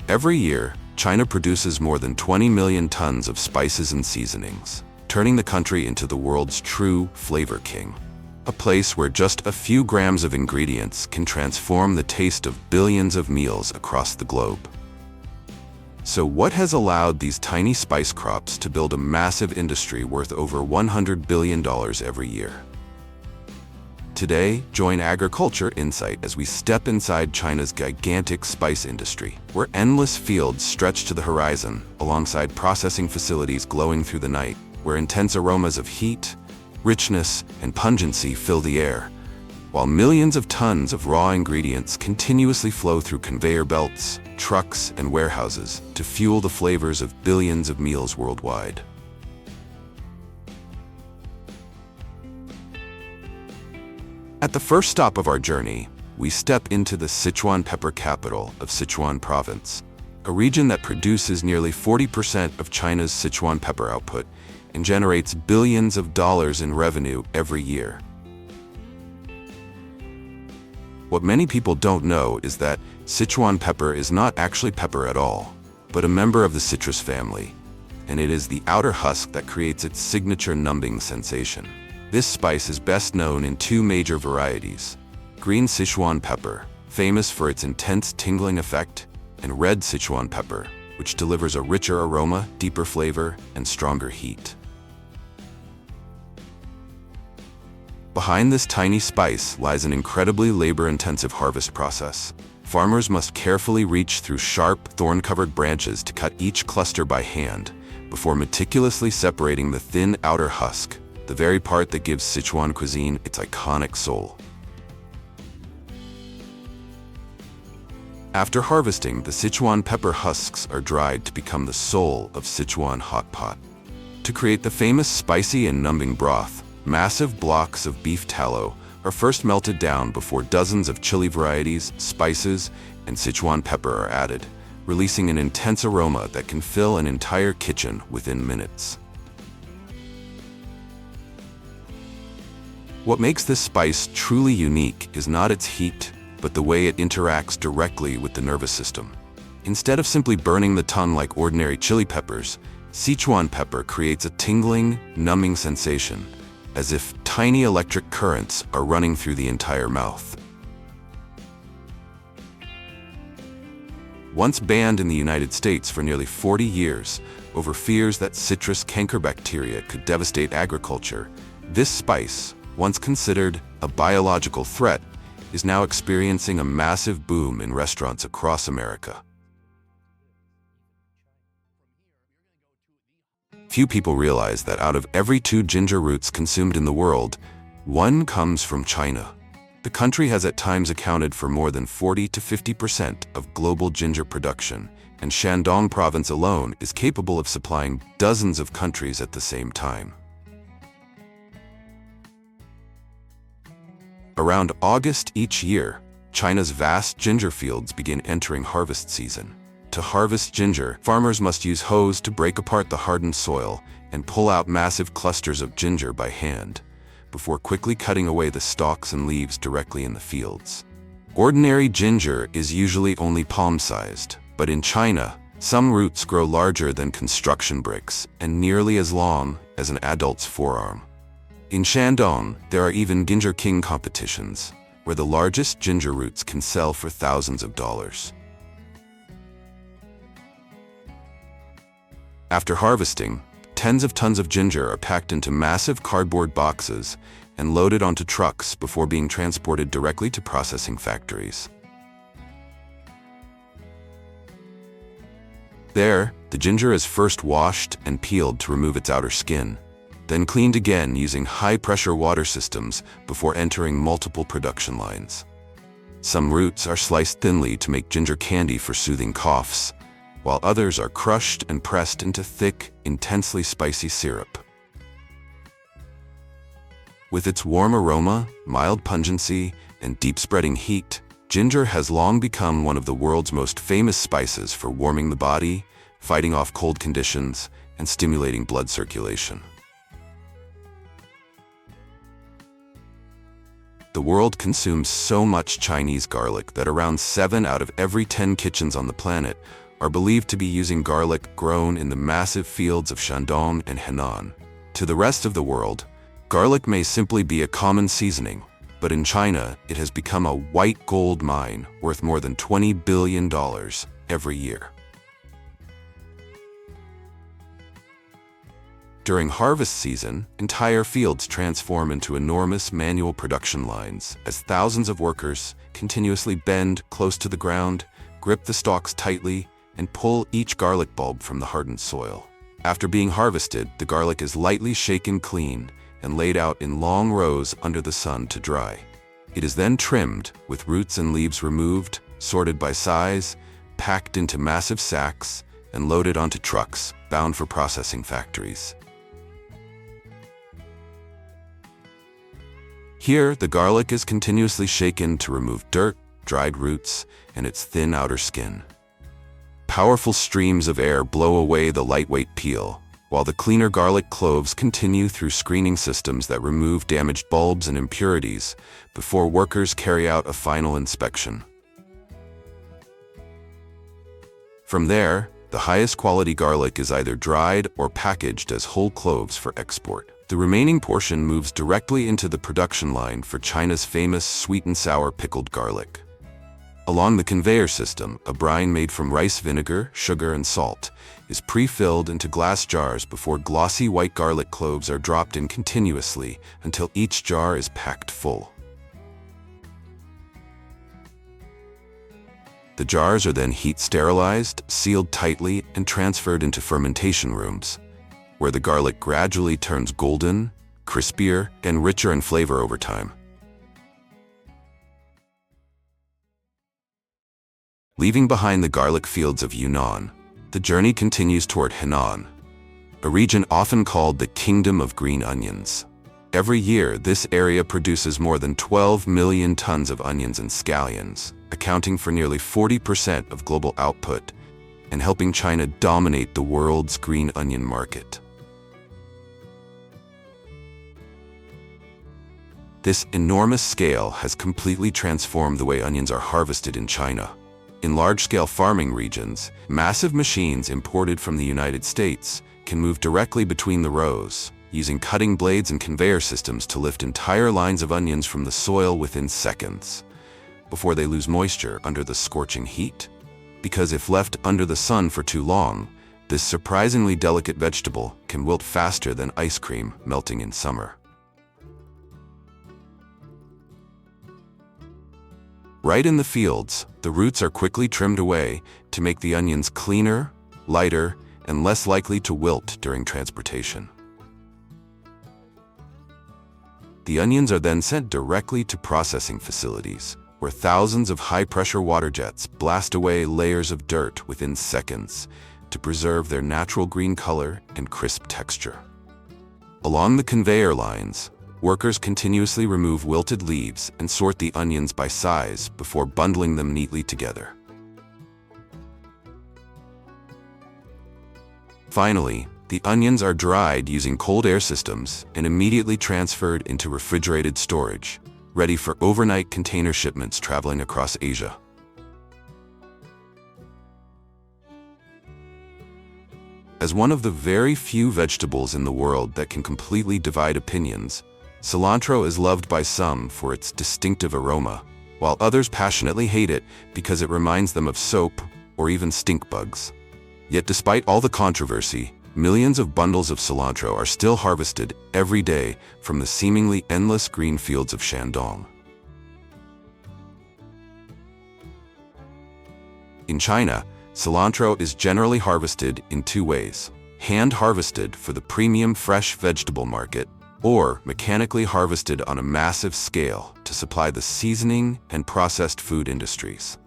Every year, China produces more than 20 million tons of spices and seasonings, turning the country into the world's true flavor king. A place where just a few grams of ingredients can transform the taste of billions of meals across the globe. So what has allowed these tiny spice crops to build a massive industry worth over $100 billion every year? Today, join Agriculture Insight as we step inside China's gigantic spice industry, where endless fields stretch to the horizon, alongside processing facilities glowing through the night, where intense aromas of heat, richness, and pungency fill the air, while millions of tons of raw ingredients continuously flow through conveyor belts, trucks, and warehouses to fuel the flavors of billions of meals worldwide. At the first stop of our journey, we step into the Sichuan pepper capital of Sichuan province, a region that produces nearly 40% of China's Sichuan pepper output and generates billions of dollars in revenue every year. What many people don't know is that Sichuan pepper is not actually pepper at all, but a member of the citrus family, and it is the outer husk that creates its signature numbing sensation. This spice is best known in two major varieties: green Sichuan pepper, famous for its intense tingling effect, and red Sichuan pepper, which delivers a richer aroma, deeper flavor, and stronger heat. Behind this tiny spice lies an incredibly labor-intensive harvest process. Farmers must carefully reach through sharp, thorn-covered branches to cut each cluster by hand, before meticulously separating the thin outer husk, the very part that gives Sichuan cuisine its iconic soul. After harvesting, the Sichuan pepper husks are dried to become the soul of Sichuan hot pot. To create the famous spicy and numbing broth, massive blocks of beef tallow are first melted down before dozens of chili varieties, spices, and Sichuan pepper are added, releasing an intense aroma that can fill an entire kitchen within minutes. What makes this spice truly unique is not its heat, but the way it interacts directly with the nervous system. Instead of simply burning the tongue like ordinary chili peppers, Sichuan pepper creates a tingling, numbing sensation, as if tiny electric currents are running through the entire mouth. Once banned in the United States for nearly 40 years over fears that citrus canker bacteria could devastate agriculture, this spice, once considered a biological threat, is now experiencing a massive boom in restaurants across America. Few people realize that out of every 2 ginger roots consumed in the world, 1 comes from China. The country has at times accounted for more than 40 to 50% of global ginger production, and Shandong province alone is capable of supplying dozens of countries at the same time. Around August each year, China's vast ginger fields begin entering harvest season. To harvest ginger, farmers must use hoes to break apart the hardened soil and pull out massive clusters of ginger by hand, before quickly cutting away the stalks and leaves directly in the fields. Ordinary ginger is usually only palm-sized, but in China, some roots grow larger than construction bricks and nearly as long as an adult's forearm. In Shandong, there are even Ginger King competitions, where the largest ginger roots can sell for thousands of dollars. After harvesting, tens of tons of ginger are packed into massive cardboard boxes and loaded onto trucks before being transported directly to processing factories. There, the ginger is first washed and peeled to remove its outer skin, then cleaned again using high-pressure water systems before entering multiple production lines. Some roots are sliced thinly to make ginger candy for soothing coughs, while others are crushed and pressed into thick, intensely spicy syrup. With its warm aroma, mild pungency, and deep-spreading heat, ginger has long become one of the world's most famous spices for warming the body, fighting off cold conditions, and stimulating blood circulation. The world consumes so much Chinese garlic that around 7 out of every 10 kitchens on the planet are believed to be using garlic grown in the massive fields of Shandong and Henan. To the rest of the world, garlic may simply be a common seasoning, but in China, it has become a white gold mine worth more than $20 billion every year. During harvest season, entire fields transform into enormous manual production lines as thousands of workers continuously bend close to the ground, grip the stalks tightly, and pull each garlic bulb from the hardened soil. After being harvested, the garlic is lightly shaken clean and laid out in long rows under the sun to dry. It is then trimmed, with roots and leaves removed, sorted by size, packed into massive sacks, and loaded onto trucks bound for processing factories. Here, the garlic is continuously shaken to remove dirt, dried roots, and its thin outer skin. Powerful streams of air blow away the lightweight peel, while the cleaner garlic cloves continue through screening systems that remove damaged bulbs and impurities before workers carry out a final inspection. From there, the highest quality garlic is either dried or packaged as whole cloves for export. The remaining portion moves directly into the production line for China's famous sweet and sour pickled garlic. Along the conveyor system, a brine made from rice vinegar, sugar, and salt is pre-filled into glass jars before glossy white garlic cloves are dropped in continuously until each jar is packed full. The jars are then heat sterilized, sealed tightly, and transferred into fermentation rooms, where the garlic gradually turns golden, crispier, and richer in flavor over time. Leaving behind the garlic fields of Yunnan, the journey continues toward Henan, a region often called the Kingdom of Green Onions. Every year, this area produces more than 12 million tons of onions and scallions, accounting for nearly 40% of global output and helping China dominate the world's green onion market. This enormous scale has completely transformed the way onions are harvested in China. In large-scale farming regions, massive machines imported from the United States can move directly between the rows, using cutting blades and conveyor systems to lift entire lines of onions from the soil within seconds, before they lose moisture under the scorching heat. Because if left under the sun for too long, this surprisingly delicate vegetable can wilt faster than ice cream melting in summer. Right in the fields, the roots are quickly trimmed away to make the onions cleaner, lighter, and less likely to wilt during transportation. The onions are then sent directly to processing facilities, where thousands of high-pressure water jets blast away layers of dirt within seconds to preserve their natural green color and crisp texture. Along the conveyor lines, workers continuously remove wilted leaves and sort the onions by size before bundling them neatly together. Finally, the onions are dried using cold air systems and immediately transferred into refrigerated storage, ready for overnight container shipments traveling across Asia. As one of the very few vegetables in the world that can completely divide opinions, cilantro is loved by some for its distinctive aroma, while others passionately hate it because it reminds them of soap or even stink bugs. Yet despite all the controversy, millions of bundles of cilantro are still harvested every day from the seemingly endless green fields of Shandong. In China, cilantro is generally harvested in two ways: hand-harvested for the premium fresh vegetable market, or mechanically harvested on a massive scale to supply the seasoning and processed food industries.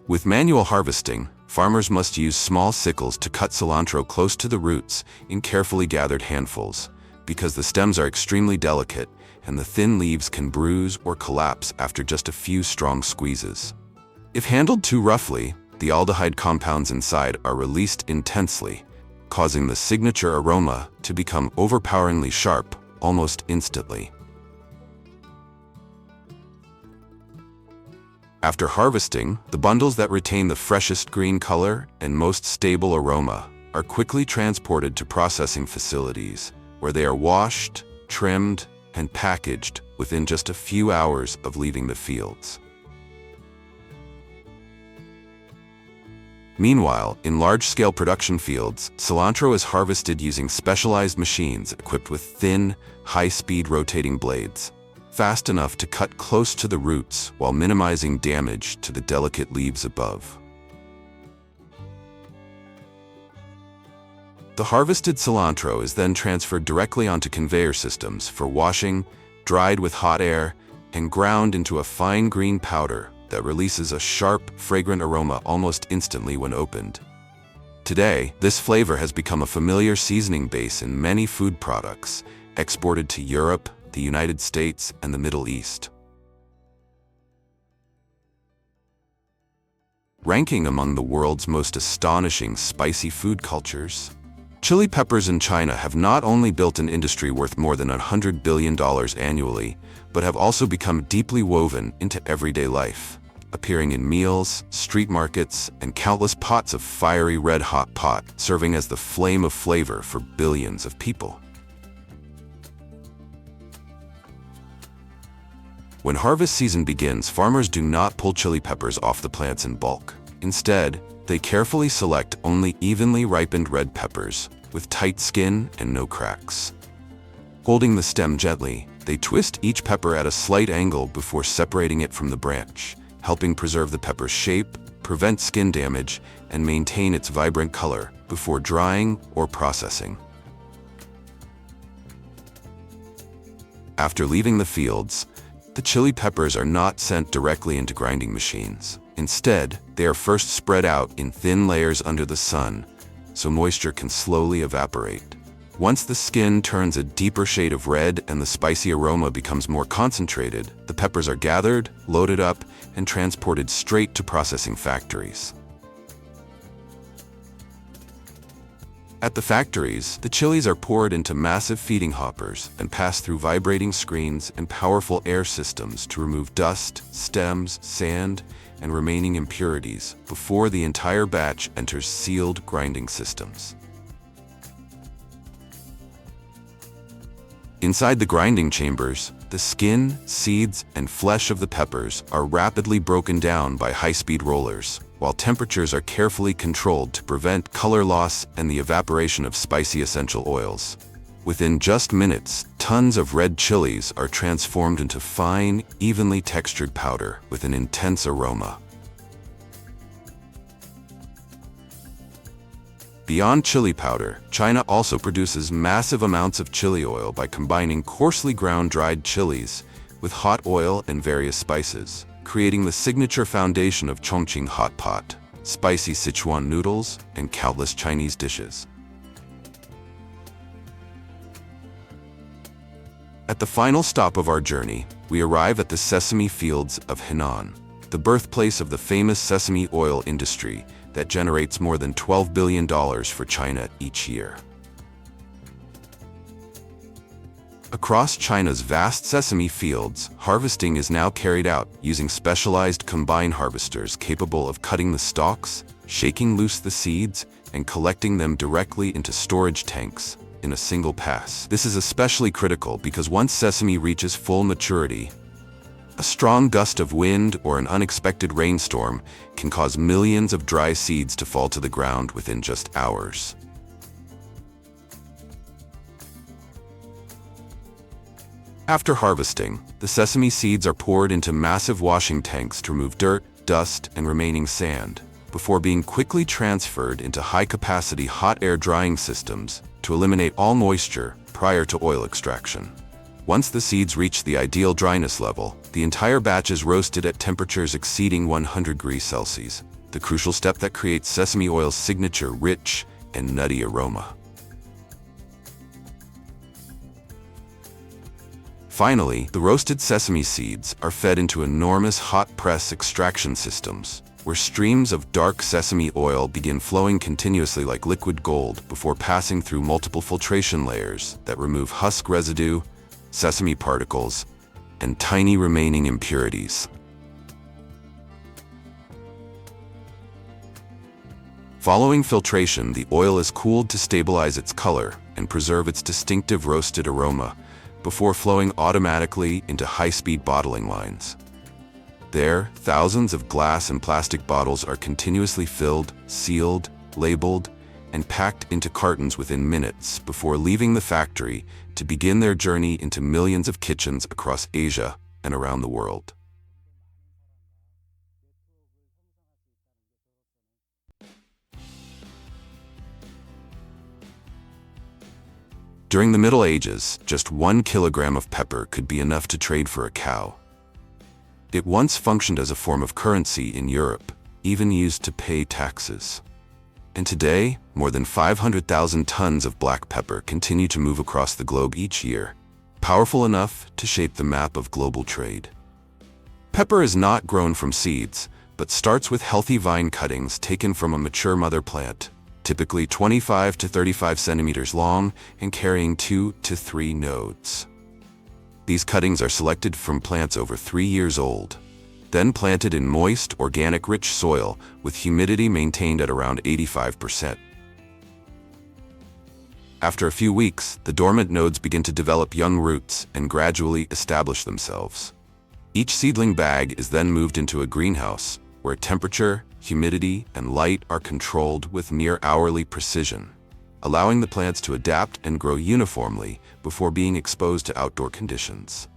With manual harvesting, farmers must use small sickles to cut cilantro close to the roots in carefully gathered handfuls, because the stems are extremely delicate and the thin leaves can bruise or collapse after just a few strong squeezes. If handled too roughly, the aldehyde compounds inside are released intensely, causing the signature aroma to become overpoweringly sharp almost instantly. After harvesting, the bundles that retain the freshest green color and most stable aroma are quickly transported to processing facilities, where they are washed, trimmed, and packaged within just a few hours of leaving the fields. Meanwhile, in large-scale production fields, cilantro is harvested using specialized machines equipped with thin, high-speed rotating blades, fast enough to cut close to the roots while minimizing damage to the delicate leaves above. The harvested cilantro is then transferred directly onto conveyor systems for washing, dried with hot air, and ground into a fine green powder that releases a sharp, fragrant aroma almost instantly when opened. Today, this flavor has become a familiar seasoning base in many food products, exported to Europe, the United States, and the Middle East. Ranking among the world's most astonishing spicy food cultures, chili peppers in China have not only built an industry worth more than $100 billion annually, but have also become deeply woven into everyday life, appearing in meals, street markets, and countless pots of fiery red-hot pot, serving as the flame of flavor for billions of people. When harvest season begins, farmers do not pull chili peppers off the plants in bulk. Instead, they carefully select only evenly ripened red peppers, with tight skin and no cracks. Holding the stem gently, they twist each pepper at a slight angle before separating it from the branch, helping preserve the pepper's shape, prevent skin damage, and maintain its vibrant color before drying or processing. After leaving the fields, the chili peppers are not sent directly into grinding machines. Instead, they are first spread out in thin layers under the sun, so moisture can slowly evaporate. Once the skin turns a deeper shade of red and the spicy aroma becomes more concentrated, the peppers are gathered, loaded up, and transported straight to processing factories. At the factories, the chilies are poured into massive feeding hoppers and pass through vibrating screens and powerful air systems to remove dust, stems, sand, and remaining impurities before the entire batch enters sealed grinding systems. Inside the grinding chambers, the skin, seeds, and flesh of the peppers are rapidly broken down by high-speed rollers, while temperatures are carefully controlled to prevent color loss and the evaporation of spicy essential oils. Within just minutes, tons of red chilies are transformed into fine, evenly textured powder with an intense aroma. Beyond chili powder, China also produces massive amounts of chili oil by combining coarsely ground dried chilies with hot oil and various spices, creating the signature foundation of Chongqing hot pot, spicy Sichuan noodles, and countless Chinese dishes. At the final stop of our journey, we arrive at the sesame fields of Henan, the birthplace of the famous sesame oil industry that generates more than $12 billion for China each year. Across China's vast sesame fields, harvesting is now carried out using specialized combine harvesters capable of cutting the stalks, shaking loose the seeds, and collecting them directly into storage tanks in a single pass. This is especially critical because once sesame reaches full maturity, a strong gust of wind or an unexpected rainstorm can cause millions of dry seeds to fall to the ground within just hours. After harvesting, the sesame seeds are poured into massive washing tanks to remove dirt, dust, and remaining sand, before being quickly transferred into high-capacity hot air drying systems to eliminate all moisture prior to oil extraction. Once the seeds reach the ideal dryness level, the entire batch is roasted at temperatures exceeding 100 degrees Celsius, the crucial step that creates sesame oil's signature rich and nutty aroma. Finally, the roasted sesame seeds are fed into enormous hot press extraction systems, where streams of dark sesame oil begin flowing continuously like liquid gold before passing through multiple filtration layers that remove husk residue, sesame particles, and tiny remaining impurities. Following filtration, the oil is cooled to stabilize its color and preserve its distinctive roasted aroma before flowing automatically into high-speed bottling lines. There, thousands of glass and plastic bottles are continuously filled, sealed, labeled, and packed into cartons within minutes before leaving the factory to begin their journey into millions of kitchens across Asia and around the world. During the Middle Ages, just 1 kilogram of pepper could be enough to trade for a cow. It once functioned as a form of currency in Europe, even used to pay taxes. And today, more than 500,000 tons of black pepper continue to move across the globe each year, powerful enough to shape the map of global trade. Pepper is not grown from seeds, but starts with healthy vine cuttings taken from a mature mother plant, typically 25 to 35 centimeters long and carrying 2 to 3 nodes. These cuttings are selected from plants over 3 years old, then planted in moist, organic, rich soil with humidity maintained at around 85%. After a few weeks, the dormant nodes begin to develop young roots and gradually establish themselves. Each seedling bag is then moved into a greenhouse, where temperature, humidity, and light are controlled with near-hourly precision, allowing the plants to adapt and grow uniformly before being exposed to outdoor conditions.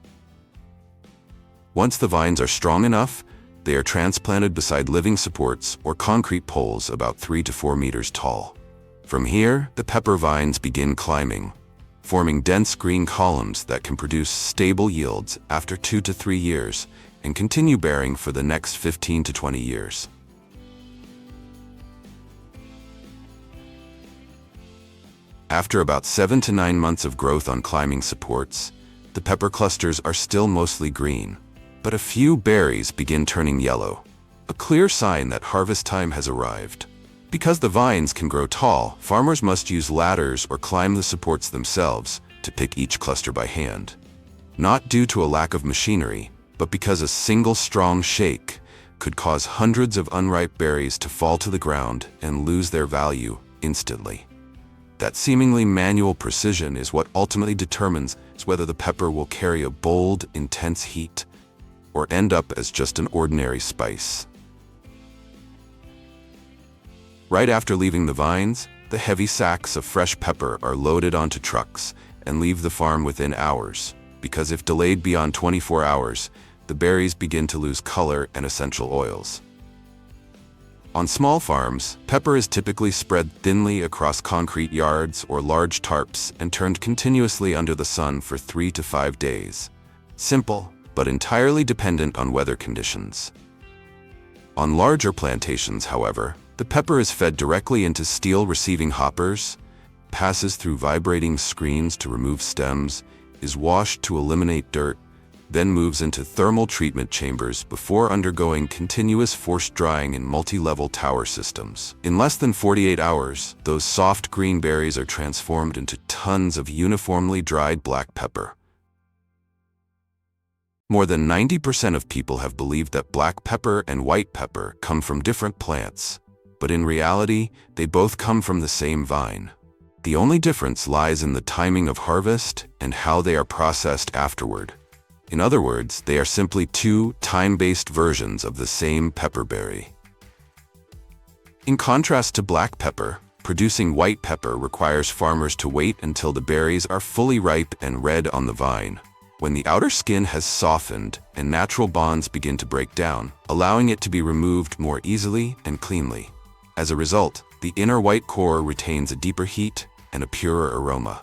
Once the vines are strong enough, they are transplanted beside living supports or concrete poles about 3 to 4 meters tall. From here, the pepper vines begin climbing, forming dense green columns that can produce stable yields after 2 to 3 years and continue bearing for the next 15 to 20 years. After about 7 to 9 months of growth on climbing supports, the pepper clusters are still mostly green, but a few berries begin turning yellow, a clear sign that harvest time has arrived. Because the vines can grow tall, farmers must use ladders or climb the supports themselves to pick each cluster by hand. Not due to a lack of machinery, but because a single strong shake could cause hundreds of unripe berries to fall to the ground and lose their value instantly. That seemingly manual precision is what ultimately determines whether the pepper will carry a bold, intense heat or end up as just an ordinary spice. Right after leaving the vines, the heavy sacks of fresh pepper are loaded onto trucks and leave the farm within hours, because if delayed beyond 24 hours, the berries begin to lose color and essential oils. On small farms, pepper is typically spread thinly across concrete yards or large tarps and turned continuously under the sun for 3 to 5 days. Simple, but entirely dependent on weather conditions. On larger plantations, however, the pepper is fed directly into steel receiving hoppers, passes through vibrating screens to remove stems, is washed to eliminate dirt, then moves into thermal treatment chambers before undergoing continuous forced drying in multi-level tower systems. In less than 48 hours, those soft green berries are transformed into tons of uniformly dried black pepper. More than 90% of people have believed that black pepper and white pepper come from different plants, but in reality, they both come from the same vine. The only difference lies in the timing of harvest and how they are processed afterward. In other words, they are simply 2 time-based versions of the same pepperberry. In contrast to black pepper, producing white pepper requires farmers to wait until the berries are fully ripe and red on the vine, when the outer skin has softened and natural bonds begin to break down, allowing it to be removed more easily and cleanly. As a result, the inner white core retains a deeper heat and a purer aroma.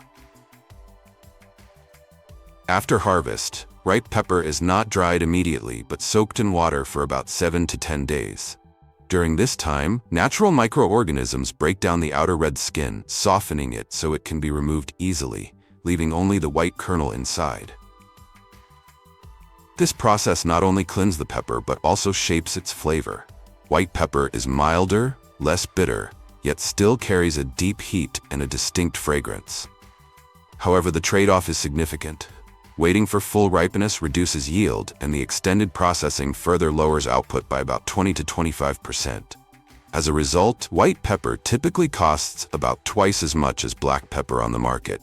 After harvest, ripe pepper is not dried immediately but soaked in water for about 7 to 10 days. During this time, natural microorganisms break down the outer red skin, softening it so it can be removed easily, leaving only the white kernel inside. This process not only cleans the pepper but also shapes its flavor. White pepper is milder, less bitter, yet still carries a deep heat and a distinct fragrance. However, the trade-off is significant. Waiting for full ripeness reduces yield, and the extended processing further lowers output by about 20 to 25%. As a result, white pepper typically costs about twice as much as black pepper on the market.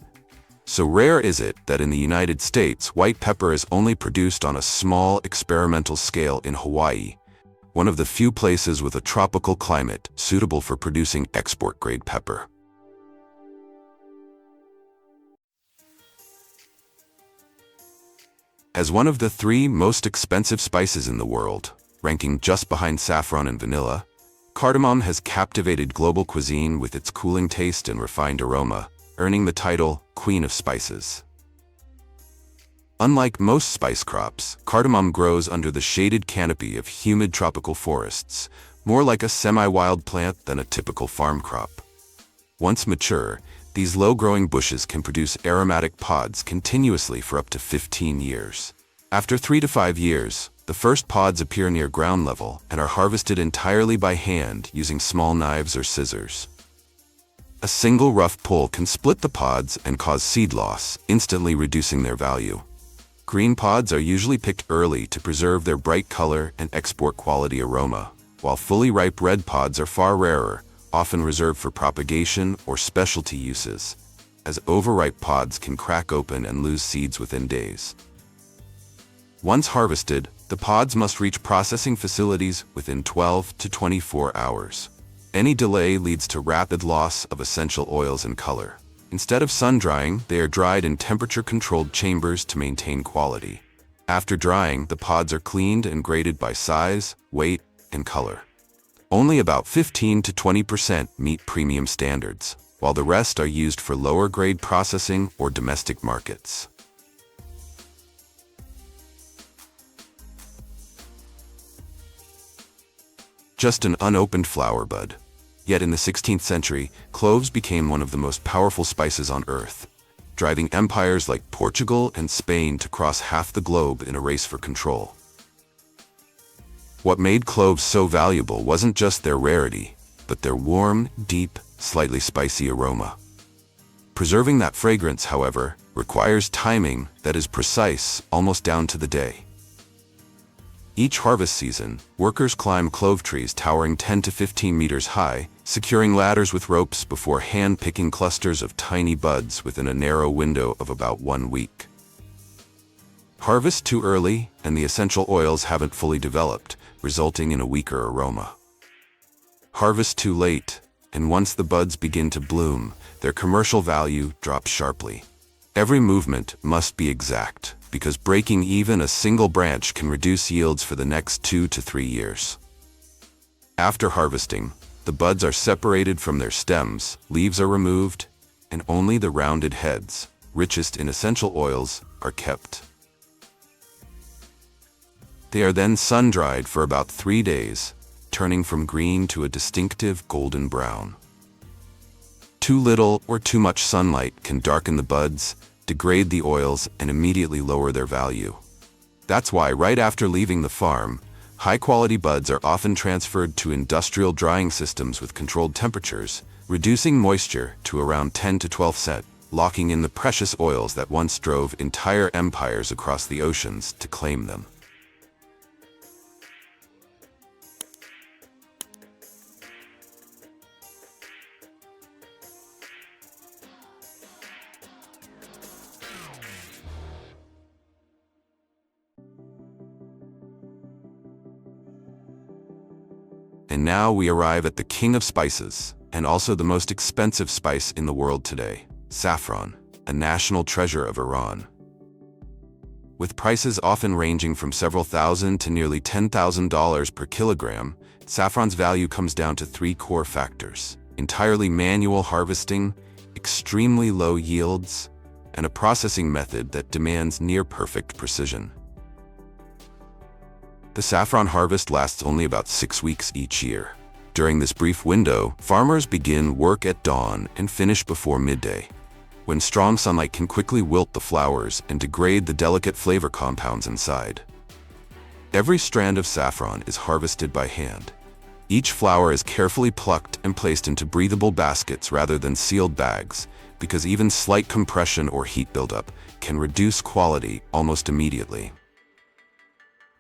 So rare is it that in the United States, white pepper is only produced on a small experimental scale in Hawaii, one of the few places with a tropical climate suitable for producing export-grade pepper. As one of the 3 most expensive spices in the world, ranking just behind saffron and vanilla, cardamom has captivated global cuisine with its cooling taste and refined aroma, earning the title Queen of Spices. Unlike most spice crops, cardamom grows under the shaded canopy of humid tropical forests, more like a semi-wild plant than a typical farm crop. Once mature, these low-growing bushes can produce aromatic pods continuously for up to 15 years. After 3 to 5 years, the first pods appear near ground level and are harvested entirely by hand using small knives or scissors. A single rough pull can split the pods and cause seed loss, instantly reducing their value. Green pods are usually picked early to preserve their bright color and export quality aroma, while fully ripe red pods are far rarer, often reserved for propagation or specialty uses, as overripe pods can crack open and lose seeds within days. Once harvested, the pods must reach processing facilities within 12 to 24 hours. Any delay leads to rapid loss of essential oils and color. Instead of sun-drying, they are dried in temperature-controlled chambers to maintain quality. After drying, the pods are cleaned and graded by size, weight, and color. Only about 15 to 20% meet premium standards, while the rest are used for lower-grade processing or domestic markets. Just an unopened flower bud. Yet in the 16th century, cloves became one of the most powerful spices on earth, driving empires like Portugal and Spain to cross half the globe in a race for control. What made cloves so valuable wasn't just their rarity, but their warm, deep, slightly spicy aroma. Preserving that fragrance, however, requires timing that is precise, almost down to the day. Each harvest season, workers climb clove trees towering 10 to 15 meters high, securing ladders with ropes before hand-picking clusters of tiny buds within a narrow window of about 1 week. Harvest too early, and the essential oils haven't fully developed, resulting in a weaker aroma. Harvest too late, and once the buds begin to bloom, their commercial value drops sharply. Every movement must be exact, because breaking even a single branch can reduce yields for the next 2 to 3 years. After harvesting, the buds are separated from their stems, leaves are removed, and only the rounded heads, richest in essential oils, are kept. They are then sun-dried for about 3 days, turning from green to a distinctive golden brown. Too little or too much sunlight can darken the buds, degrade the oils, and immediately lower their value. That's why right after leaving the farm, high-quality buds are often transferred to industrial drying systems with controlled temperatures, reducing moisture to around 10 to 12%, locking in the precious oils that once drove entire empires across the oceans to claim them. And now we arrive at the king of spices, and also the most expensive spice in the world today, saffron, a national treasure of Iran. With prices often ranging from several thousand to nearly $10,000 per kilogram, saffron's value comes down to 3 core factors: entirely manual harvesting, extremely low yields, and a processing method that demands near-perfect precision. The saffron harvest lasts only about 6 weeks each year. During this brief window, farmers begin work at dawn and finish before midday, when strong sunlight can quickly wilt the flowers and degrade the delicate flavor compounds inside. Every strand of saffron is harvested by hand. Each flower is carefully plucked and placed into breathable baskets rather than sealed bags, because even slight compression or heat buildup can reduce quality almost immediately.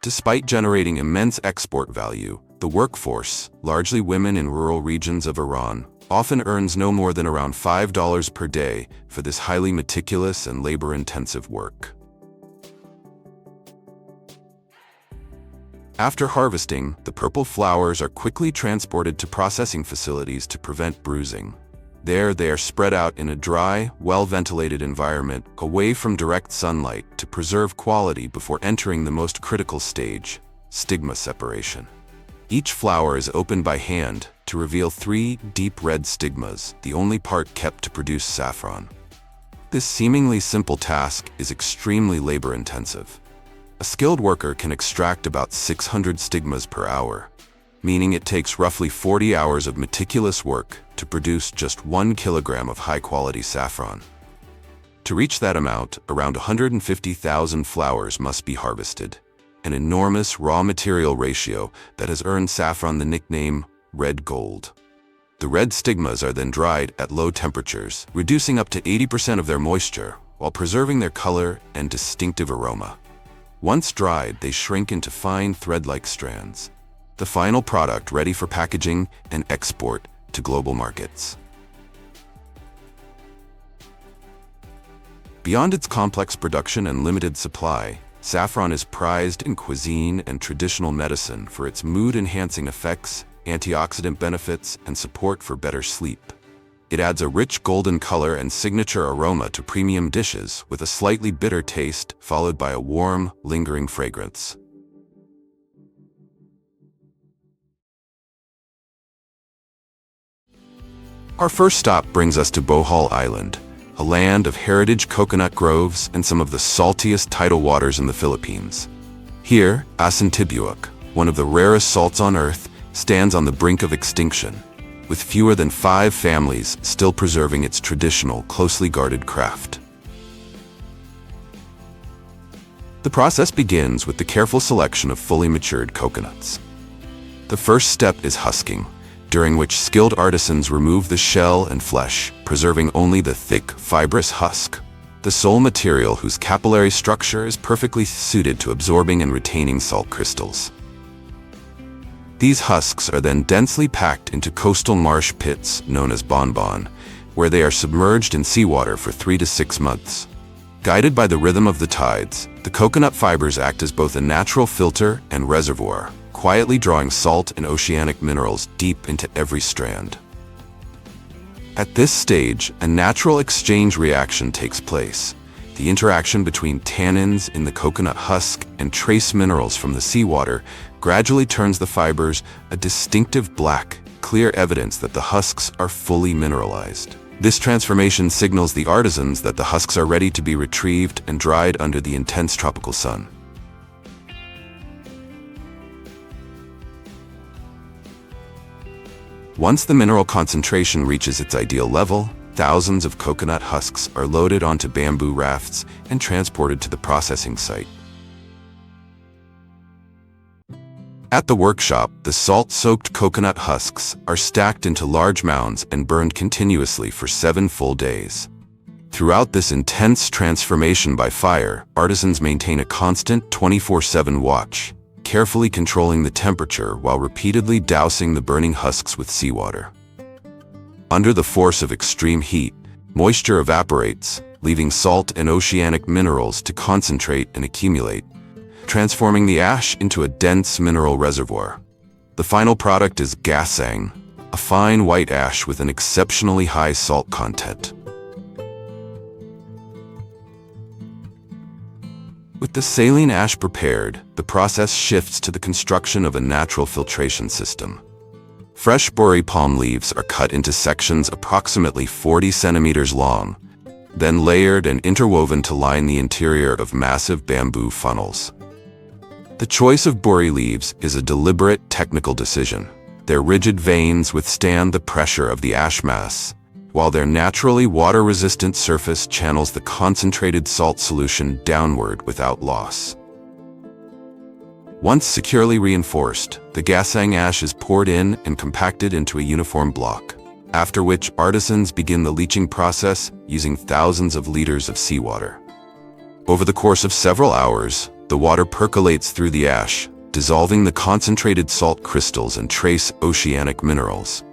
Despite generating immense export value, The workforce, largely women in rural regions of Iran, often earns no more than around $5 per day for this highly meticulous and labor-intensive work. After harvesting, the purple flowers are quickly transported to processing facilities to prevent bruising. There, they are spread out in a dry, well-ventilated environment away from direct sunlight to preserve quality before entering the most critical stage, stigma separation. Each flower is opened by hand to reveal 3 deep red stigmas, the only part kept to produce saffron. This seemingly simple task is extremely labor-intensive. A skilled worker can extract about 600 stigmas per hour, meaning it takes roughly 40 hours of meticulous work to produce just 1 kilogram of high-quality saffron. To reach that amount, around 150,000 flowers must be harvested, an enormous raw material ratio that has earned saffron the nickname red gold. The red stigmas are then dried at low temperatures, reducing up to 80% of their moisture while preserving their color and distinctive aroma. Once dried, they shrink into fine thread-like strands, the final product ready for packaging and export to global markets. Beyond its complex production and limited supply, saffron is prized in cuisine and traditional medicine for its mood-enhancing effects, antioxidant benefits, and support for better sleep. It adds a rich golden color and signature aroma to premium dishes with a slightly bitter taste followed by a warm, lingering fragrance. Our first stop brings us to Bohol Island, a land of heritage coconut groves and some of the saltiest tidal waters in the Philippines. Here, Asintibuyok, one of the rarest salts on Earth, stands on the brink of extinction, with fewer than 5 families still preserving its traditional, closely guarded craft. The process begins with the careful selection of fully matured coconuts. The first step is husking, during which skilled artisans remove the shell and flesh, preserving only the thick, fibrous husk, the sole material whose capillary structure is perfectly suited to absorbing and retaining salt crystals. These husks are then densely packed into coastal marsh pits known as bonbon, where they are submerged in seawater for 3 to 6 months. Guided by the rhythm of the tides, the coconut fibers act as both a natural filter and reservoir, quietly drawing salt and oceanic minerals deep into every strand. At this stage, a natural exchange reaction takes place. The interaction between tannins in the coconut husk and trace minerals from the seawater gradually turns the fibers a distinctive black, clear evidence that the husks are fully mineralized. This transformation signals the artisans that the husks are ready to be retrieved and dried under the intense tropical sun. Once the mineral concentration reaches its ideal level, thousands of coconut husks are loaded onto bamboo rafts and transported to the processing site. At the workshop, the salt-soaked coconut husks are stacked into large mounds and burned continuously for 7 full days. Throughout this intense transformation by fire, artisans maintain a constant 24/7 watch, carefully controlling the temperature while repeatedly dousing the burning husks with seawater. Under the force of extreme heat, moisture evaporates, leaving salt and oceanic minerals to concentrate and accumulate, transforming the ash into a dense mineral reservoir. The final product is gasang, a fine white ash with an exceptionally high salt content. With the saline ash prepared, the process shifts to the construction of a natural filtration system. Fresh buri palm leaves are cut into sections approximately 40 centimeters long, then layered and interwoven to line the interior of massive bamboo funnels. The choice of buri leaves is a deliberate technical decision. Their rigid veins withstand the pressure of the ash mass, while their naturally water-resistant surface channels the concentrated salt solution downward without loss. Once securely reinforced, the gasang ash is poured in and compacted into a uniform block, after which artisans begin the leaching process using thousands of liters of seawater. Over the course of several hours, the water percolates through the ash, dissolving the concentrated salt crystals and trace oceanic minerals.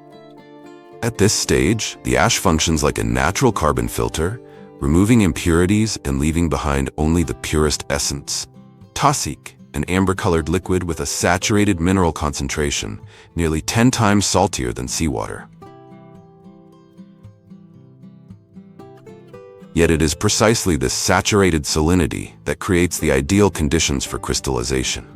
At this stage, the ash functions like a natural carbon filter, removing impurities and leaving behind only the purest essence. Tasik, an amber-colored liquid with a saturated mineral concentration, nearly 10 times saltier than seawater. Yet it is precisely this saturated salinity that creates the ideal conditions for crystallization.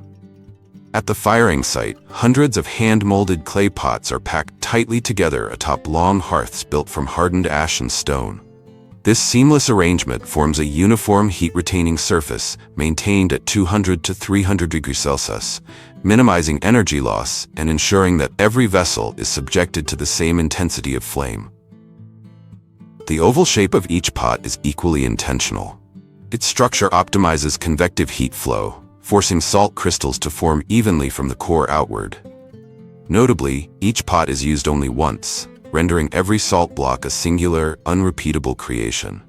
At the firing site, hundreds of hand-molded clay pots are packed tightly together atop long hearths built from hardened ash and stone. This seamless arrangement forms a uniform heat-retaining surface maintained at 200 to 300 degrees Celsius, minimizing energy loss and ensuring that every vessel is subjected to the same intensity of flame. The oval shape of each pot is equally intentional. Its structure optimizes convective heat flow, forcing salt crystals to form evenly from the core outward. Notably, each pot is used only once, rendering every salt block a singular, unrepeatable creation.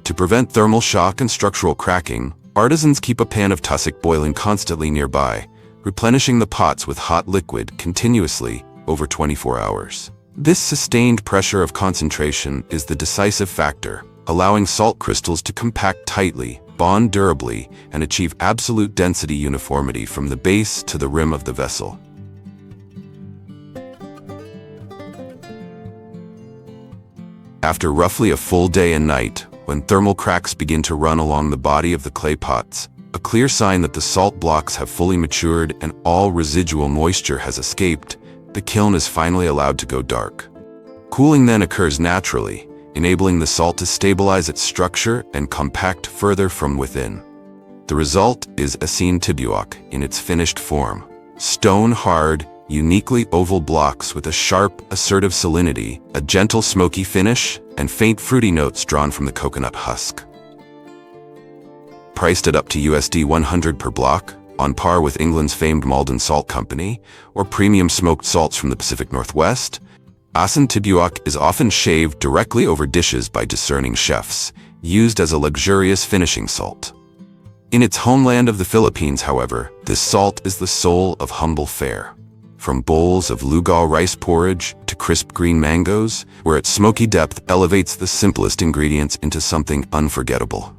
To prevent thermal shock and structural cracking, artisans keep a pan of tussock boiling constantly nearby, replenishing the pots with hot liquid continuously over 24 hours. This sustained pressure of concentration is the decisive factor, allowing salt crystals to compact tightly, bond durably, and achieve absolute density uniformity from the base to the rim of the vessel. After roughly a full day and night, when thermal cracks begin to run along the body of the clay pots, a clear sign that the salt blocks have fully matured and all residual moisture has escaped, the kiln is finally allowed to go dark. Cooling then occurs naturally, enabling the salt to stabilize its structure and compact further from within. The result is Asine Tibuok in its finished form. Stone-hard, uniquely oval blocks with a sharp, assertive salinity, a gentle smoky finish, and faint fruity notes drawn from the coconut husk. Priced at up to USD 100 per block, on par with England's famed Maldon Salt Company, or premium smoked salts from the Pacific Northwest, Asine Tibuok is often shaved directly over dishes by discerning chefs, used as a luxurious finishing salt. In its homeland of the Philippines, however, this salt is the soul of humble fare. From bowls of lugaw rice porridge to crisp green mangoes, where its smoky depth elevates the simplest ingredients into something unforgettable.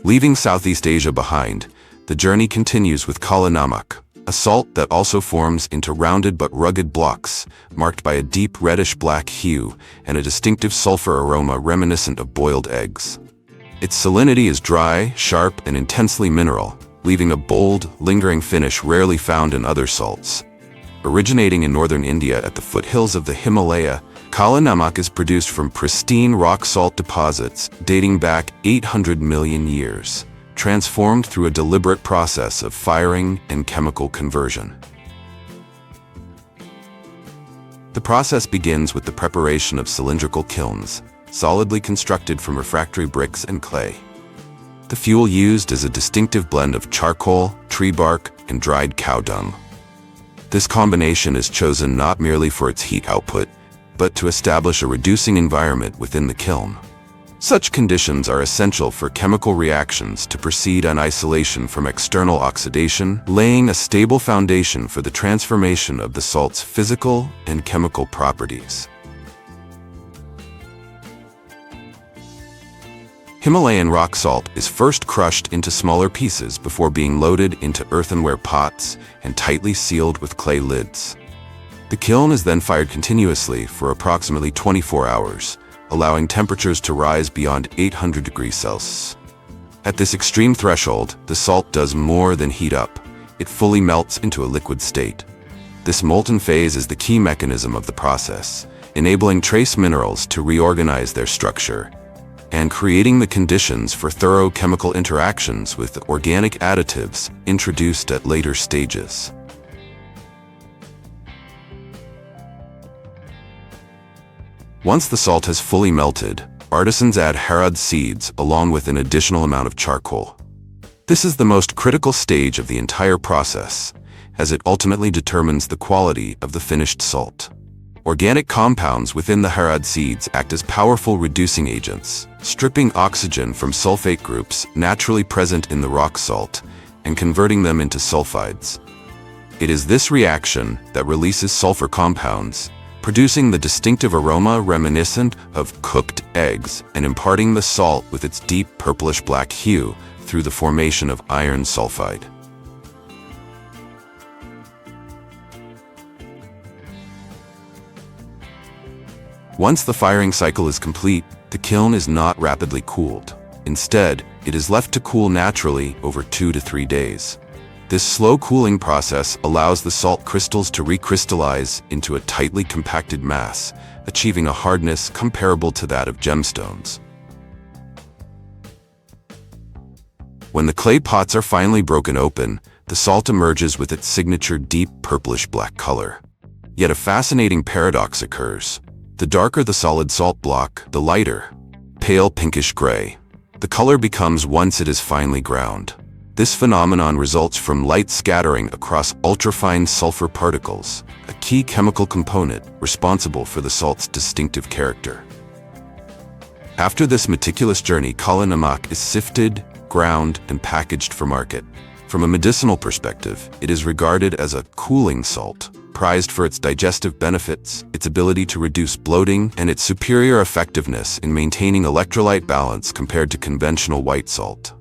Leaving Southeast Asia behind, the journey continues with kala namak, a salt that also forms into rounded but rugged blocks, marked by a deep reddish-black hue and a distinctive sulfur aroma reminiscent of boiled eggs. Its salinity is dry, sharp, and intensely mineral, leaving a bold, lingering finish rarely found in other salts. Originating in northern India at the foothills of the Himalaya, kala namak is produced from pristine rock salt deposits dating back 800 million years, transformed through a deliberate process of firing and chemical conversion. The process begins with the preparation of cylindrical kilns, solidly constructed from refractory bricks and clay. The fuel used is a distinctive blend of charcoal, tree bark, and dried cow dung. This combination is chosen not merely for its heat output, but to establish a reducing environment within the kiln. Such conditions are essential for chemical reactions to proceed in isolation from external oxidation, laying a stable foundation for the transformation of the salt's physical and chemical properties. Himalayan rock salt is first crushed into smaller pieces before being loaded into earthenware pots and tightly sealed with clay lids. The kiln is then fired continuously for approximately 24 hours, allowing temperatures to rise beyond 800 degrees Celsius. At this extreme threshold, the salt does more than heat up. It fully melts into a liquid state. This molten phase is the key mechanism of the process, enabling trace minerals to reorganize their structure and creating the conditions for thorough chemical interactions with organic additives introduced at later stages. Once the salt has fully melted, artisans add harad seeds along with an additional amount of charcoal. This is the most critical stage of the entire process, as it ultimately determines the quality of the finished salt. Organic compounds within the harad seeds act as powerful reducing agents, stripping oxygen from sulfate groups naturally present in the rock salt and converting them into sulfides. It is this reaction that releases sulfur compounds, producing the distinctive aroma reminiscent of cooked eggs and imparting the salt with its deep purplish-black hue through the formation of iron sulfide. Once the firing cycle is complete, the kiln is not rapidly cooled. Instead, it is left to cool naturally over 2 to 3 days. This slow cooling process allows the salt crystals to recrystallize into a tightly compacted mass, achieving a hardness comparable to that of gemstones. When the clay pots are finally broken open, the salt emerges with its signature deep purplish-black color. Yet a fascinating paradox occurs. The darker the solid salt block, the lighter, pale pinkish gray, the color becomes once it is finely ground. This phenomenon results from light scattering across ultrafine sulfur particles, a key chemical component responsible for the salt's distinctive character. After this meticulous journey, kala namak is sifted, ground, and packaged for market. From a medicinal perspective, it is regarded as a cooling salt, prized for its digestive benefits, its ability to reduce bloating, and its superior effectiveness in maintaining electrolyte balance compared to conventional white salt.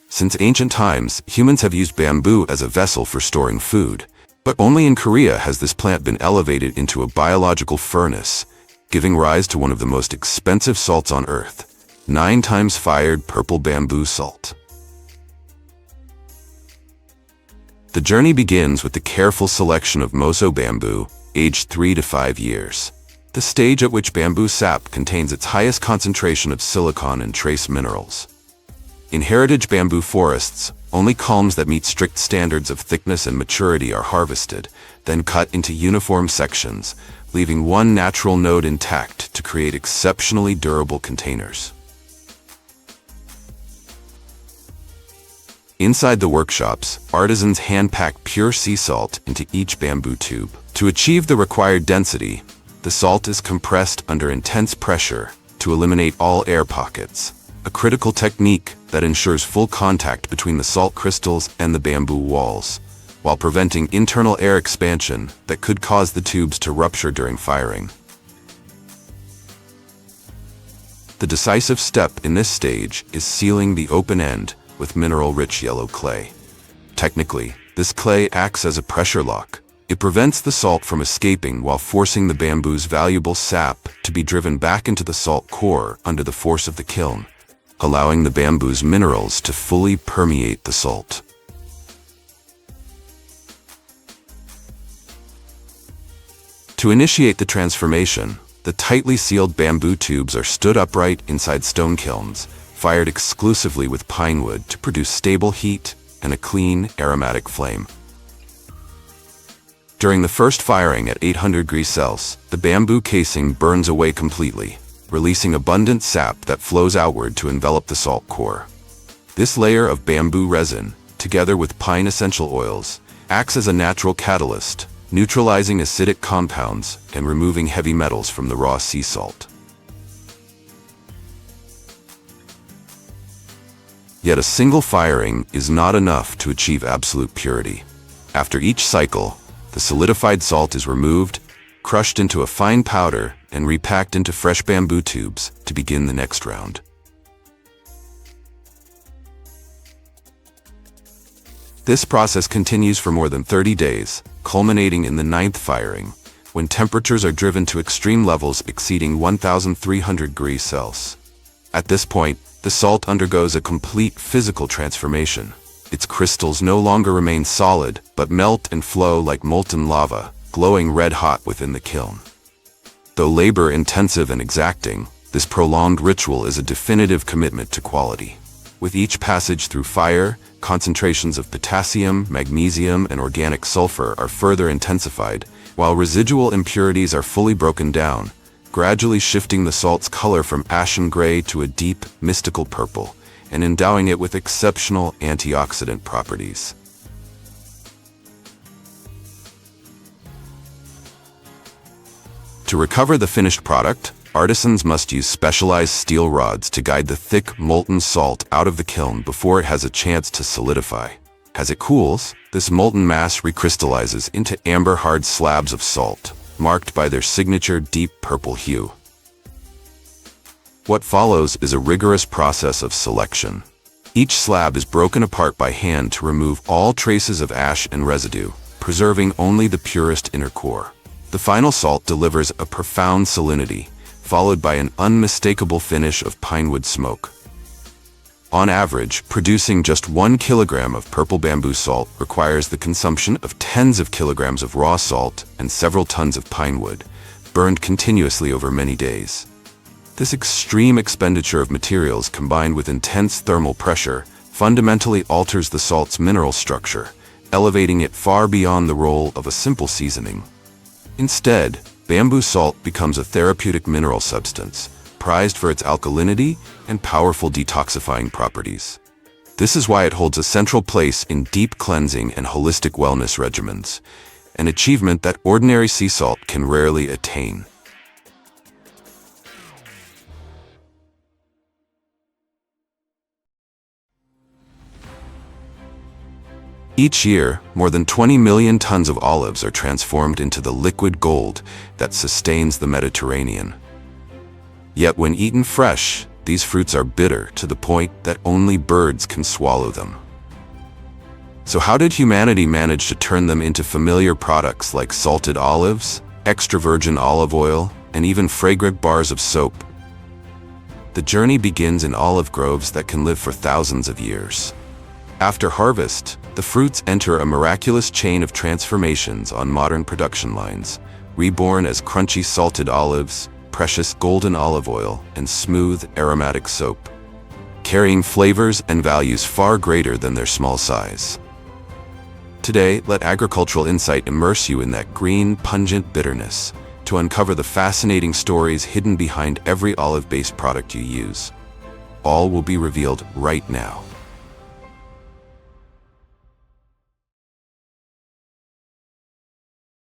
Since ancient times, humans have used bamboo as a vessel for storing food, but only in Korea has this plant been elevated into a biological furnace, giving rise to one of the most expensive salts on Earth, 9 times fired purple bamboo salt. The journey begins with the careful selection of moso bamboo, aged 3 to 5 years, the stage at which bamboo sap contains its highest concentration of silicon and trace minerals. In heritage bamboo forests, only culms that meet strict standards of thickness and maturity are harvested, then cut into uniform sections, leaving one natural node intact to create exceptionally durable containers. Inside the workshops, artisans hand-pack pure sea salt into each bamboo tube. To achieve the required density, the salt is compressed under intense pressure to eliminate all air pockets, a critical technique that ensures full contact between the salt crystals and the bamboo walls, while preventing internal air expansion that could cause the tubes to rupture during firing. The decisive step in this stage is sealing the open end with mineral-rich yellow clay. Technically, this clay acts as a pressure lock. It prevents the salt from escaping while forcing the bamboo's valuable sap to be driven back into the salt core under the force of the kiln, allowing the bamboo's minerals to fully permeate the salt. To initiate the transformation, the tightly sealed bamboo tubes are stood upright inside stone kilns, fired exclusively with pine wood to produce stable heat and a clean, aromatic flame. During the first firing at 800 degrees Celsius, the bamboo casing burns away completely, releasing abundant sap that flows outward to envelop the salt core. This layer of bamboo resin, together with pine essential oils, acts as a natural catalyst, neutralizing acidic compounds and removing heavy metals from the raw sea salt. Yet a single firing is not enough to achieve absolute purity. After each cycle, the solidified salt is removed, crushed into a fine powder, and repacked into fresh bamboo tubes to begin the next round. This process continues for more than 30 days, culminating in the 9th firing, when temperatures are driven to extreme levels exceeding 1,300 degrees Celsius. At this point, the salt undergoes a complete physical transformation. Its crystals no longer remain solid, but melt and flow like molten lava, glowing red-hot within the kiln. Though labor-intensive and exacting, this prolonged ritual is a definitive commitment to quality. With each passage through fire, concentrations of potassium, magnesium, and organic sulfur are further intensified, while residual impurities are fully broken down, gradually shifting the salt's color from ashen gray to a deep, mystical purple, and endowing it with exceptional antioxidant properties. To recover the finished product, artisans must use specialized steel rods to guide the thick, molten salt out of the kiln before it has a chance to solidify. As it cools, this molten mass recrystallizes into amber-hard slabs of salt, marked by their signature deep purple hue. What follows is a rigorous process of selection. Each slab is broken apart by hand to remove all traces of ash and residue, preserving only the purest inner core. The final salt delivers a profound salinity, followed by an unmistakable finish of pinewood smoke. On average, producing just 1 kilogram of purple bamboo salt requires the consumption of tens of kilograms of raw salt and several tons of pinewood, burned continuously over many days. This extreme expenditure of materials combined with intense thermal pressure fundamentally alters the salt's mineral structure, elevating it far beyond the role of a simple seasoning. Instead, bamboo salt becomes a therapeutic mineral substance, prized for its alkalinity and powerful detoxifying properties. This is why it holds a central place in deep cleansing and holistic wellness regimens, an achievement that ordinary sea salt can rarely attain. Each year, more than 20 million tons of olives are transformed into the liquid gold that sustains the Mediterranean. Yet when eaten fresh, these fruits are bitter to the point that only birds can swallow them. So how did humanity manage to turn them into familiar products like salted olives, extra virgin olive oil, and even fragrant bars of soap? The journey begins in olive groves that can live for thousands of years. After harvest, the fruits enter a miraculous chain of transformations on modern production lines, reborn as crunchy salted olives, precious golden olive oil, and smooth aromatic soap, carrying flavors and values far greater than their small size. Today, let agricultural insight immerse you in that green, pungent bitterness to uncover the fascinating stories hidden behind every olive-based product you use. All will be revealed right now.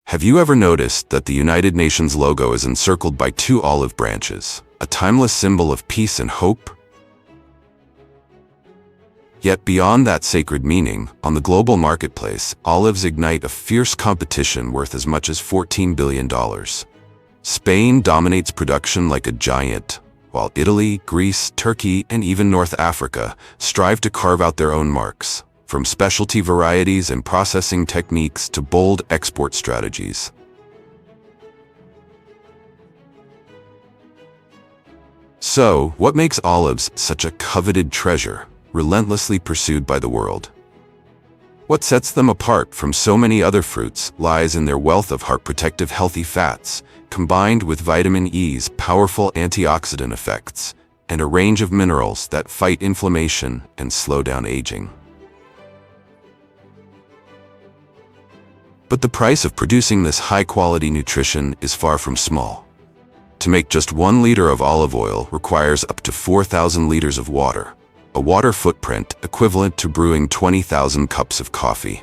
Have you ever noticed that the United Nations logo is encircled by 2 olive branches, a timeless symbol of peace and hope? Yet beyond that sacred meaning, on the global marketplace, olives ignite a fierce competition worth as much as $14 billion. Spain dominates production like a giant, while Italy, Greece, Turkey, and even North Africa strive to carve out their own marks, from specialty varieties and processing techniques to bold export strategies. So, what makes olives such a coveted treasure, relentlessly pursued by the world? What sets them apart from so many other fruits lies in their wealth of heart-protective healthy fats, combined with vitamin E's powerful antioxidant effects, and a range of minerals that fight inflammation and slow down aging. But the price of producing this high-quality nutrition is far from small. To make just 1 liter of olive oil requires up to 4,000 liters of water, a water footprint equivalent to brewing 20,000 cups of coffee.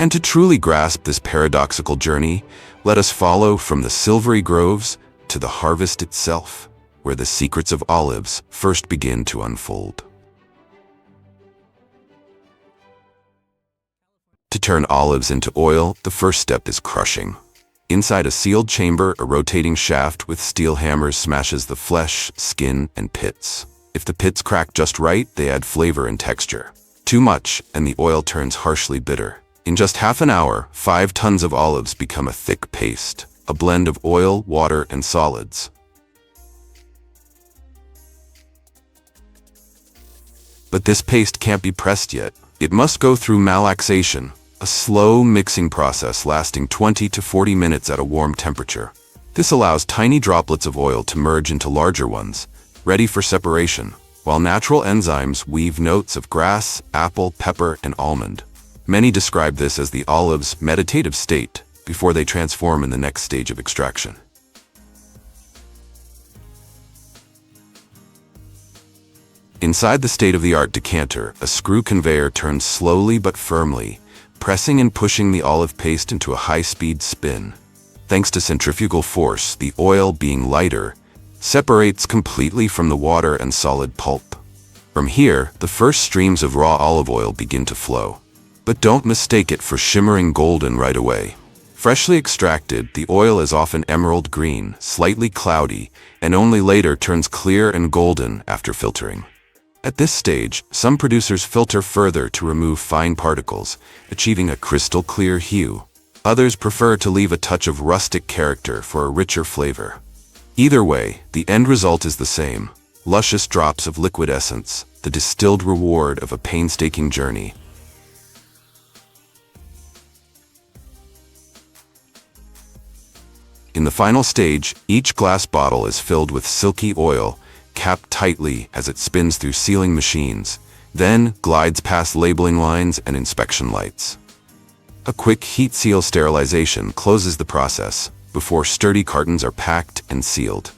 And to truly grasp this paradoxical journey, let us follow from the silvery groves to the harvest itself, where the secrets of olives first begin to unfold. To turn olives into oil, the first step is crushing. Inside a sealed chamber, a rotating shaft with steel hammers smashes the flesh, skin, and pits. If the pits crack just right, they add flavor and texture. Too much, and the oil turns harshly bitter. In just half an hour, 5 tons of olives become a thick paste, a blend of oil, water, and solids. But this paste can't be pressed yet. It must go through malaxation, a slow mixing process lasting 20 to 40 minutes at a warm temperature. This allows tiny droplets of oil to merge into larger ones, ready for separation, while natural enzymes weave notes of grass, apple, pepper, and almond. Many describe this as the olive's meditative state before they transform in the next stage of extraction. Inside the state-of-the-art decanter, a screw conveyor turns slowly but firmly, pressing and pushing the olive paste into a high-speed spin. Thanks to centrifugal force, the oil, being lighter, separates completely from the water and solid pulp. From here, the first streams of raw olive oil begin to flow. But don't mistake it for shimmering golden right away. Freshly extracted, the oil is often emerald green, slightly cloudy, and only later turns clear and golden after filtering. At this stage, some producers filter further to remove fine particles, achieving a crystal clear hue. Others prefer to leave a touch of rustic character for a richer flavor. Either way, the end result is the same: luscious drops of liquid essence, the distilled reward of a painstaking journey. In the final stage, each glass bottle is filled with silky oil, capped tightly as it spins through sealing machines, then glides past labeling lines and inspection lights. A quick heat seal sterilization closes the process before sturdy cartons are packed and sealed.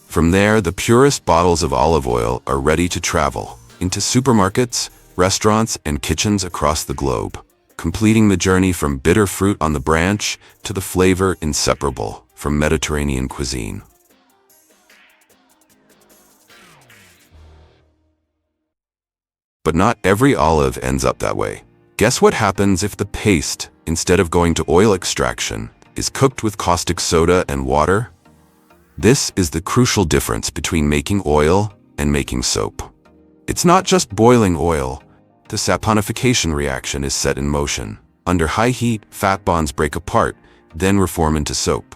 From there, the purest bottles of olive oil are ready to travel into supermarkets, restaurants, and kitchens across the globe, completing the journey from bitter fruit on the branch to the flavor inseparable from Mediterranean cuisine. But not every olive ends up that way. Guess what happens if the paste, instead of going to oil extraction, is cooked with caustic soda and water? This is the crucial difference between making oil and making soap. It's not just boiling oil. The saponification reaction is set in motion. Under high heat, fat bonds break apart, then reform into soap.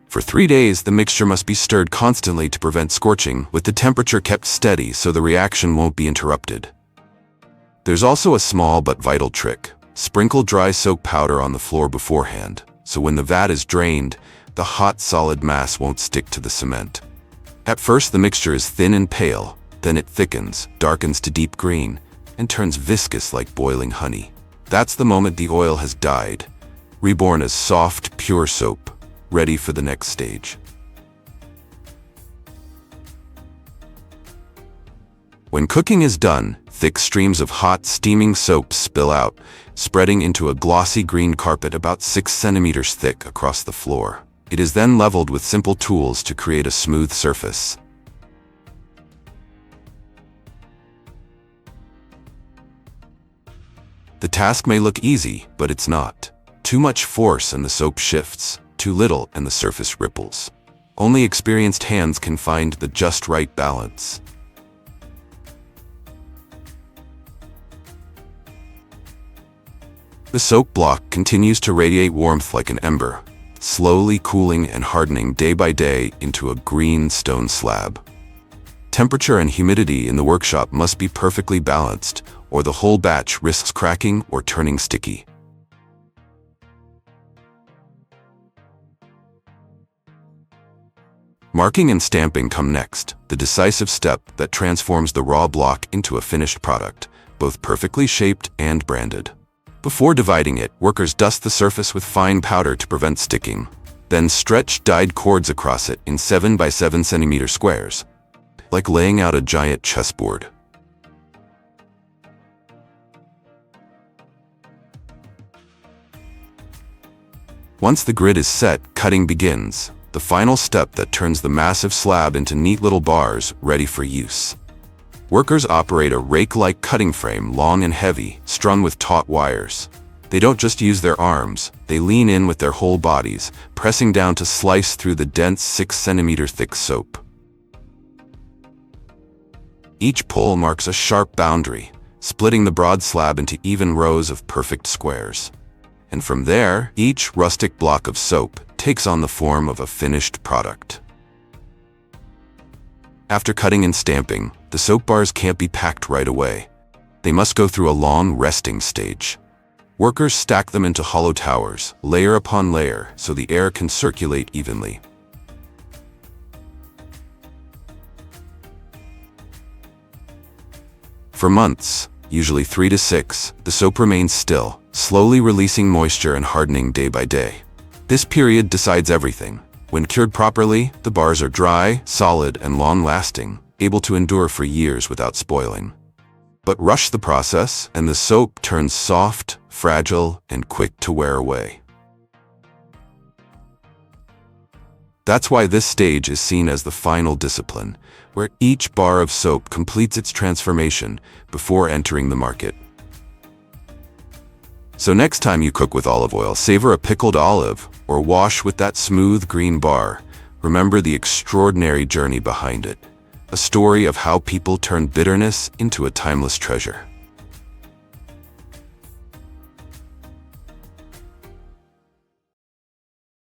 For 3 days, the mixture must be stirred constantly to prevent scorching, with the temperature kept steady so the reaction won't be interrupted. There's also a small but vital trick. Sprinkle dry soap powder on the floor beforehand, so when the vat is drained, the hot solid mass won't stick to the cement. At first, the mixture is thin and pale, then it thickens, darkens to deep green, and turns viscous like boiling honey. That's the moment the oil has died, reborn as soft, pure soap, ready for the next stage. When cooking is done, thick streams of hot, steaming soap spill out, spreading into a glossy green carpet about 6 centimeters thick across the floor. It is then leveled with simple tools to create a smooth surface. The task may look easy, but it's not. Too much force and the soap shifts, too little and the surface ripples. Only experienced hands can find the just right balance. The soap block continues to radiate warmth like an ember, slowly cooling and hardening day by day into a green stone slab. Temperature and humidity in the workshop must be perfectly balanced, or the whole batch risks cracking or turning sticky. Marking and stamping come next, the decisive step that transforms the raw block into a finished product, both perfectly shaped and branded. Before dividing it, workers dust the surface with fine powder to prevent sticking, then stretch dyed cords across it in 7 by 7 centimeter squares, like laying out a giant chessboard. Once the grid is set, cutting begins, the final step that turns the massive slab into neat little bars ready for use. Workers operate a rake-like cutting frame, long and heavy, strung with taut wires. They don't just use their arms, they lean in with their whole bodies, pressing down to slice through the dense 6 centimeter thick soap. Each pull marks a sharp boundary, splitting the broad slab into even rows of perfect squares. And from there, each rustic block of soap takes on the form of a finished product. After cutting and stamping, the soap bars can't be packed right away. They must go through a long resting stage. Workers stack them into hollow towers, layer upon layer, so the air can circulate evenly. For months, usually 3 to 6, the soap remains still, slowly releasing moisture and hardening day by day. This period decides everything. When cured properly, the bars are dry, solid, and long-lasting, able to endure for years without spoiling. But rush the process, and the soap turns soft, fragile, and quick to wear away. That's why this stage is seen as the final discipline, where each bar of soap completes its transformation before entering the market. So next time you cook with olive oil, savor a pickled olive, or wash with that smooth green bar, remember the extraordinary journey behind it, a story of how people turn bitterness into a timeless treasure.